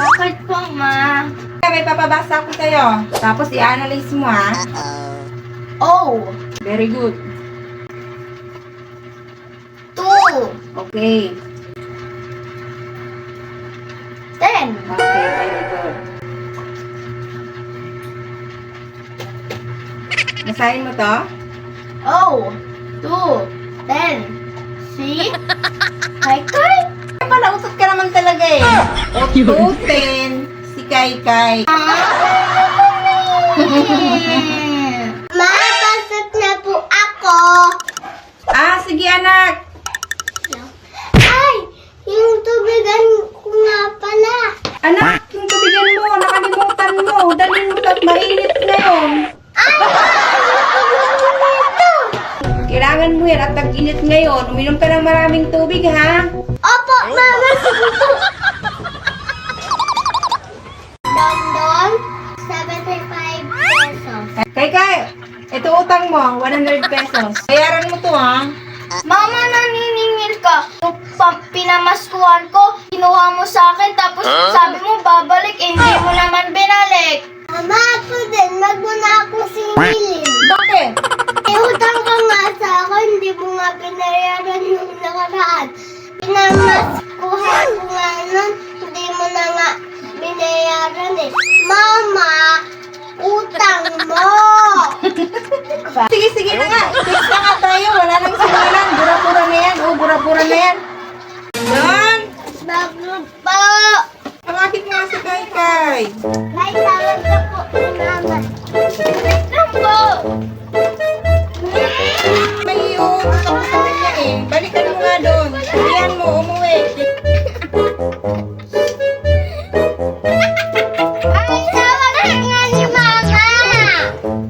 Bakit po, ma? May papabasa ko sa'yo. Tapos i-analyze mo, ha? Oh, Very good. 2, Okay. 10. Okay, very good. Basahin mo to? Oh, 2, 10. See? Kai Kai. Ay, pala, utot ka naman talaga eh. Ututin si Kai Kai. Ma, pasok na po ako. Ah, sige anak. Ay, yung tubigan ko nga pala. Anak, yung tubigan mo, nakalimutan mo. Dalhin mo at mainit ngayon. Ay, ito. Kailangan mo yan at tag-init ngayon. Uminom ka ng maraming tubig, ha? Opo, mama, sige po. Dondon, 75 pesos. Kai Kai, ito utang mo, 100 pesos. Bayaran mo to, ha? Mama, naniningil ka. Yung pinamaskuhan ko, kinuha mo sa akin, tapos sabi mo babalik, eh, hindi mo naman binalik. Mama, ako din, wag mo na ako singilin. Bakit? Utang ka nga sa akin, hindi mo nga binayaran yung nakaraan. Pinamaskuhan ko nga nun, hindi mo na nga binayaran eh. Mama, utang mo! Sige, sige na nga. Fix na nga tayo. Wala nang singilan. Bura-bura na yan. Oh, bura-bura na yan. Yan. Bago po! Pangakit nga si Kai Kai. May tawag na po ni Mama. Wait lang po! May iuwi ka sa kanya eh. Balikan mo nga doon. Sabihan mo, umuwi. Ay, tawag na nga ni Mama!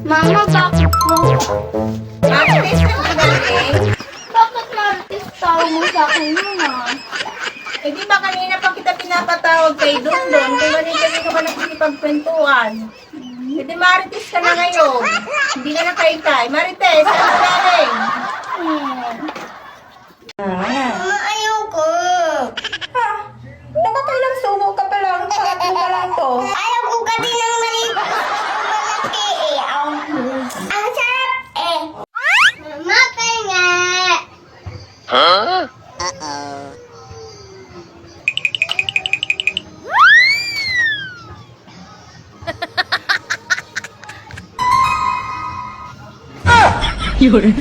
Mama, bakit po? Marites na ka galing. Bakit marites tawag mo sa akin yun Eh di ba kanina pa kita pinapatawag kay Dondon kung ganito ka ba nakikipagkwentuhan? Eh di Marites ka na ngayon. Hindi ka na Kai Kai. Marites, ano galing? Ayan. Mama, ayoko. Ha? Nakakailang subo ka pa lang. Pangatlo pa lang to. Ayaw ko ka din ng maliit. Malaki eh. Ang sarap eh. Mama, kaya. Yun.